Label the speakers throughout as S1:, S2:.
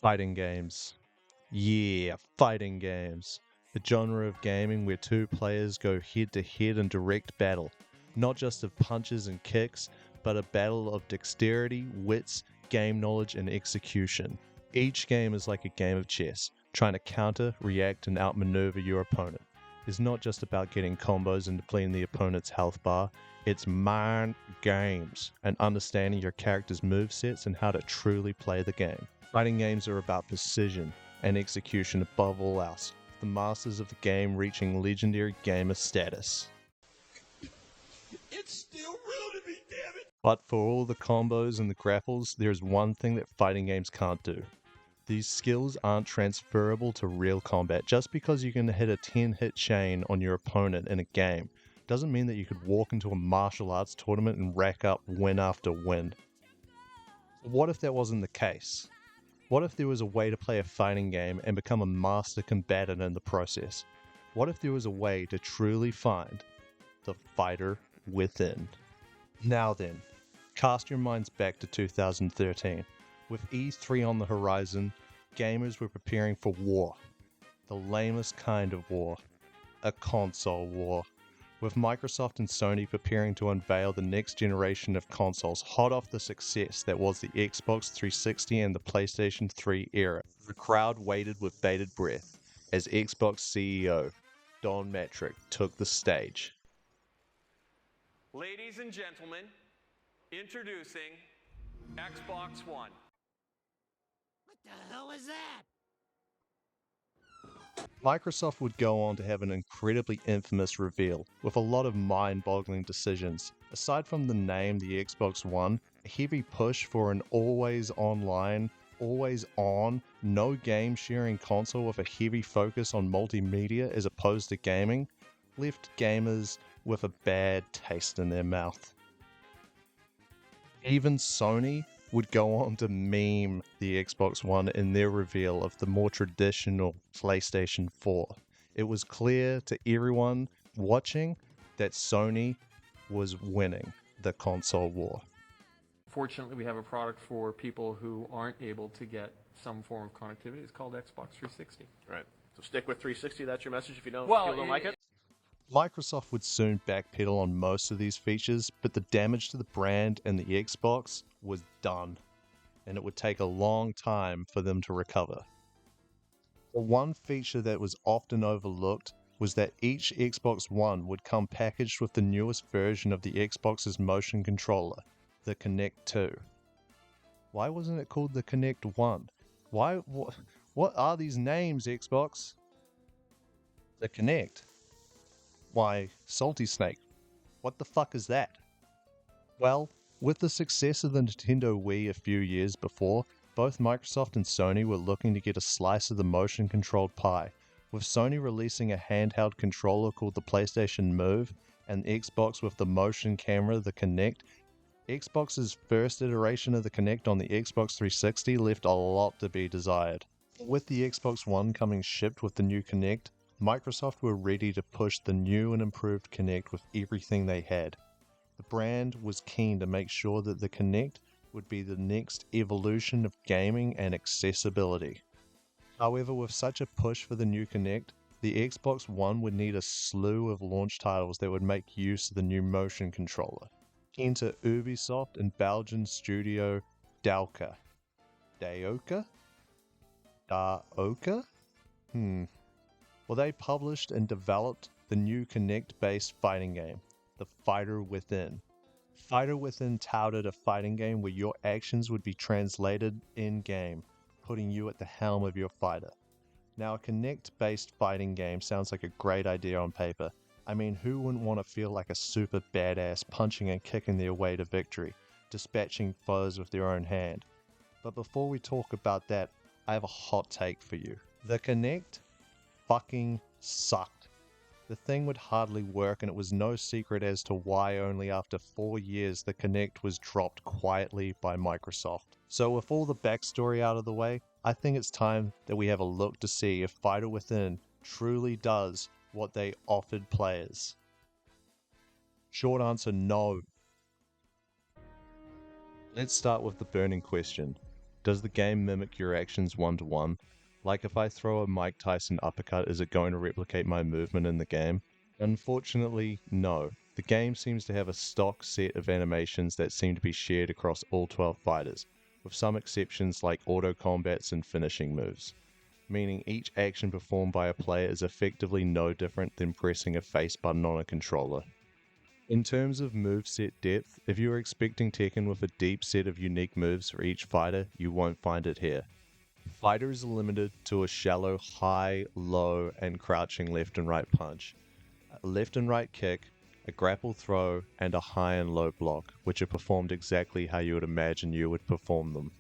S1: Fighting games. Yeah, fighting games. The genre of gaming where two players go head to head in direct battle. Not just of punches and kicks, but a battle of dexterity, wits, game knowledge, and execution. Each game is like a game of chess, trying to counter, react, and outmaneuver your opponent. It's not just about getting combos and depleting the opponent's health bar, it's mind games and understanding your character's movesets and how to truly play the game. Fighting games are about precision and execution above all else, the masters of the game reaching legendary gamer status.
S2: It's still real to me, damn it!
S1: But for all the combos and the grapples, there's one thing that fighting games can't do. These skills aren't transferable to real combat. Just because you can hit a 10-hit chain on your opponent in a game doesn't mean that you could walk into a martial arts tournament and rack up win after win. What if that wasn't the case? What if there was a way to play a fighting game and become a master combatant in the process? What if there was a way to truly find the fighter within? Now then, cast your minds back to 2013. With E3 on the horizon, gamers were preparing for war. The lamest kind of war. A console war. With Microsoft and Sony preparing to unveil the next generation of consoles hot off the success that was the Xbox 360 and the PlayStation 3 era, the crowd waited with bated breath as Xbox CEO Don Matrick took the stage.
S3: Ladies and gentlemen, introducing Xbox One.
S2: What the hell is that?
S1: Microsoft would go on to have an incredibly infamous reveal, with a lot of mind-boggling decisions. Aside from the name, the Xbox One, a heavy push for an always online, always on, no game sharing console with a heavy focus on multimedia as opposed to gaming, left gamers with a bad taste in their mouth. Even Sony would go on to meme the Xbox One in their reveal of the more traditional PlayStation 4. It was clear to everyone watching that Sony was winning the console war.
S4: Fortunately, we have a product for people who aren't able to get some form of connectivity. It's called Xbox 360.
S5: Right. So stick with 360. That's your message if you don't, like it.
S1: Microsoft would soon backpedal on most of these features, but the damage to the brand and the Xbox was done, and it would take a long time for them to recover. The one feature that was often overlooked was that each Xbox One would come packaged with the newest version of the Xbox's motion controller, the Kinect 2. Why wasn't it called the Kinect 1? What are these names, Xbox? The Kinect. Why, Salty Snake, what the fuck is that? Well, with the success of the Nintendo Wii a few years before, both Microsoft and Sony were looking to get a slice of the motion-controlled pie, with Sony releasing a handheld controller called the PlayStation Move, and Xbox with the motion camera, the Kinect. Xbox's first iteration of the Kinect on the Xbox 360 left a lot to be desired. With the Xbox One coming shipped with the new Kinect, Microsoft were ready to push the new and improved Kinect with everything they had. The brand was keen to make sure that the Kinect would be the next evolution of gaming and accessibility. However, with such a push for the new Kinect, the Xbox One would need a slew of launch titles that would make use of the new motion controller. Enter Ubisoft and Belgian studio Daoka. Daoka? Well, they published and developed the new Kinect-based fighting game, The Fighter Within. Fighter Within touted a fighting game where your actions would be translated in-game, putting you at the helm of your fighter. Now, a Kinect-based fighting game sounds like a great idea on paper. I mean, who wouldn't want to feel like a super badass punching and kicking their way to victory, dispatching foes with their own hand? But before we talk about that, I have a hot take for you. The Kinect fucking sucked. The thing would hardly work, and it was no secret as to why only after 4 years the Kinect was dropped quietly by Microsoft. So with all the backstory out of the way, I think it's time that we have a look to see if Fighter Within truly does what they offered players. Short answer, no. Let's start with the burning question. Does the game mimic your actions one-to-one? Like if I throw a Mike Tyson uppercut, is it going to replicate my movement in the game? Unfortunately, no. The game seems to have a stock set of animations that seem to be shared across all 12 fighters, with some exceptions like auto combats and finishing moves, meaning each action performed by a player is effectively no different than pressing a face button on a controller. In terms of moveset depth, if you are expecting Tekken with a deep set of unique moves for each fighter, you won't find it here. Fighters are limited to a shallow high, low, and crouching left and right punch, a left and right kick, a grapple throw, and a high and low block, which are performed exactly how you would imagine you would perform them.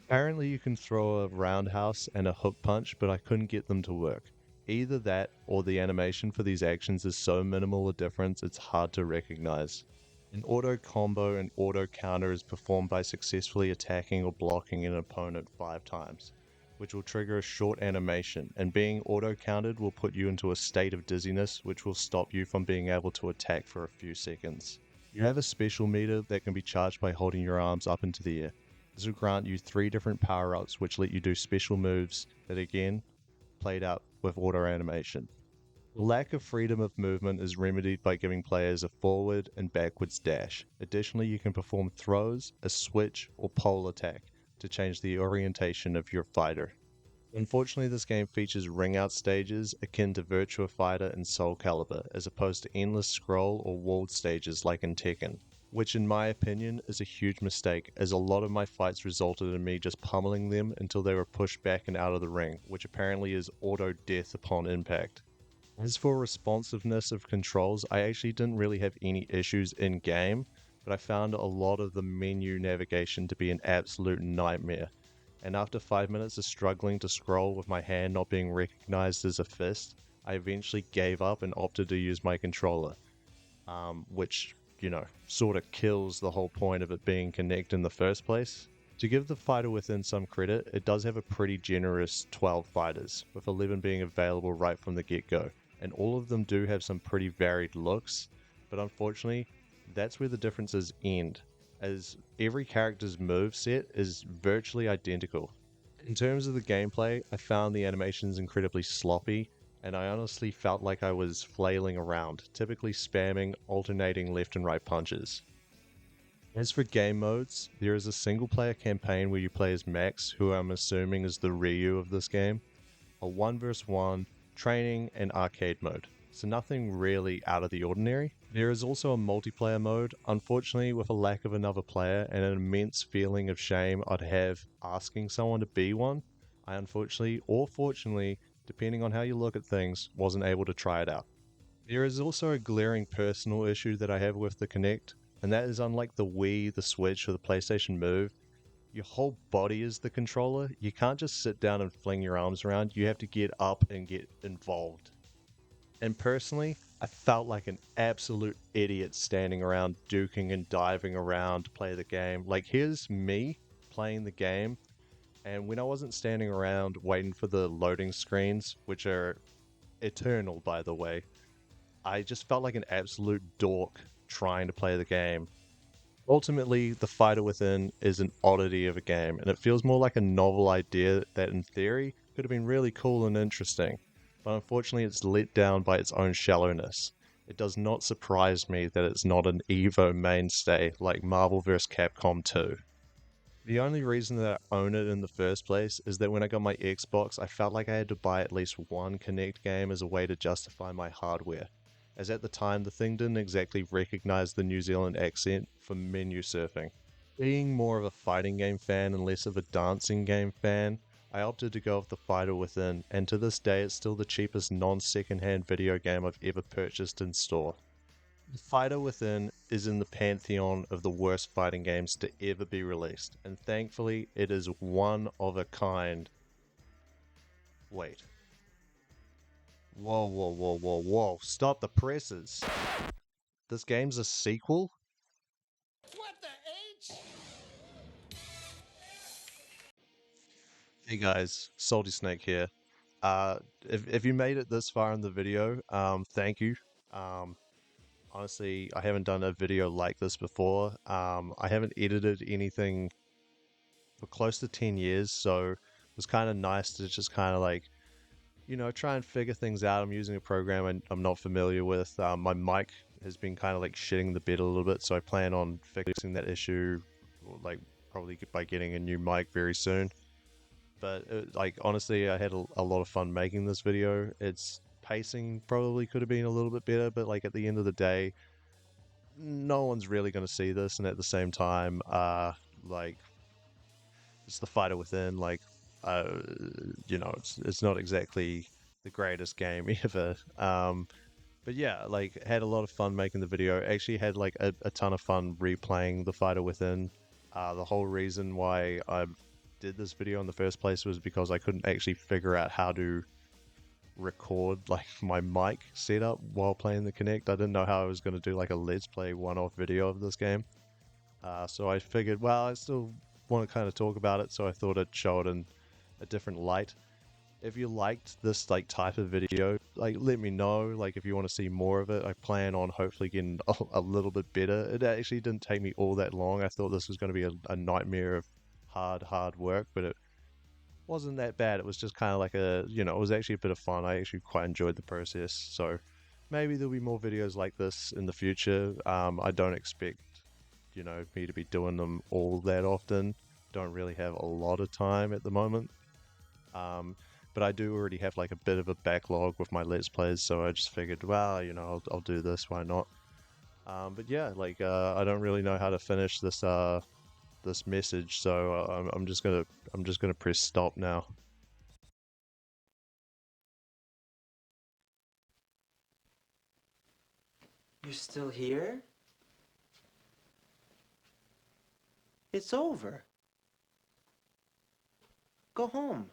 S1: Apparently you can throw a roundhouse and a hook punch, but I couldn't get them to work. Either that or the animation for these actions is so minimal a difference it's hard to recognize. An auto combo and auto counter is performed by successfully attacking or blocking an opponent 5 times, which will trigger a short animation, and being auto countered will put you into a state of dizziness which will stop you from being able to attack for a few seconds. You have a special meter that can be charged by holding your arms up into the air. This will grant you 3 different power-ups which let you do special moves that again, played out with auto animation. The lack of freedom of movement is remedied by giving players a forward and backwards dash. Additionally, you can perform throws, a switch, or pole attack to change the orientation of your fighter. Unfortunately, this game features ring-out stages akin to Virtua Fighter and Soul Calibur, as opposed to endless scroll or walled stages like in Tekken, which in my opinion is a huge mistake, as a lot of my fights resulted in me just pummeling them until they were pushed back and out of the ring, which apparently is auto death upon impact. As for responsiveness of controls, I actually didn't really have any issues in game, but I found a lot of the menu navigation to be an absolute nightmare. And after 5 minutes of struggling to scroll with my hand not being recognized as a fist, I eventually gave up and opted to use my controller, which, sort of kills the whole point of it being Kinect in the first place. To give the fighter within some credit, it does have a pretty generous 12 fighters, with 11 being available right from the get-go, and all of them do have some pretty varied looks, but unfortunately, that's where the differences end, as every character's move set is virtually identical. In terms of the gameplay, I found the animations incredibly sloppy, and I honestly felt like I was flailing around, typically spamming alternating left and right punches. As for game modes, there is a single player campaign where you play as Max, who I'm assuming is the Ryu of this game, a 1 vs 1, training, and arcade mode, so nothing really out of the ordinary. There is also a multiplayer mode, unfortunately with a lack of another player and an immense feeling of shame I'd have asking someone to be one. I unfortunately, or fortunately, depending on how you look at things, wasn't able to try it out. There is also a glaring personal issue that I have with the Kinect, and that is unlike the Wii, the Switch, or the PlayStation Move, your whole body is the controller. You can't just sit down and fling your arms around. You have to get up and get involved. And personally, I felt like an absolute idiot standing around duking and diving around to play the game. Like, here's me playing the game, and when I wasn't standing around waiting for the loading screens, which are eternal by the way, I just felt like an absolute dork trying to play the game. Ultimately, The Fighter Within is an oddity of a game, and it feels more like a novel idea that in theory could have been really cool and interesting, but unfortunately it's let down by its own shallowness. It does not surprise me that it's not an EVO mainstay like Marvel vs. Capcom 2. The only reason that I own it in the first place is that when I got my Xbox, I felt like I had to buy at least one Kinect game as a way to justify my hardware, as at the time the thing didn't exactly recognize the New Zealand accent for menu surfing. Being more of a fighting game fan and less of a dancing game fan, I opted to go with The Fighter Within, and to this day it's still the cheapest non-secondhand video game I've ever purchased in store. The Fighter Within is in the pantheon of the worst fighting games to ever be released, and thankfully it is one of a kind. Wait. Whoa, whoa, whoa, whoa, whoa. Stop the presses. This game's a sequel?
S2: What the H?
S1: Hey guys, Salty Snake here. If you made it this far in the video, thank you. Um, Honestly, I haven't done a video like this before. I haven't edited anything for close to 10 years, so it was kind of nice to just kind of like, try and figure things out. I'm using a program I'm not familiar with. My mic has been kind of like shitting the bed a little bit, so I plan on fixing that issue, like probably by getting a new mic very soon. But like honestly, I had a lot of fun making this video. Its pacing probably could have been a little bit better, but like at the end of the day, no one's really going to see this, and at the same time, like it's the fighter within. Like, uh, it's not exactly the greatest game ever. But yeah, like had a lot of fun making the video. Actually, had like a ton of fun replaying the fighter within. The whole reason why I did this video in the first place was because I couldn't actually figure out how to record like my mic setup while playing the Kinect. I didn't know how I was going to do like a let's play one-off video of this game. So I figured, well, I still want to kind of talk about it, so I thought I'd show it in a different light. If you liked this like type of video, like let me know. Like if you want to see more of it, I plan on hopefully getting a little bit better. It actually didn't take me all that long. I thought this was going to be a nightmare of hard work, but it wasn't that bad. It was just kind of like it was actually a bit of fun. I actually quite enjoyed the process. So maybe there'll be more videos like this in the future. I don't expect, me to be doing them all that often. Don't really have a lot of time at the moment. But I do already have like a bit of a backlog with my Let's Plays, so I just figured, well, I'll do this, why not? But yeah, like I don't really know how to finish this message, so I'm just gonna press stop now.
S6: You're still here? It's over. Go home.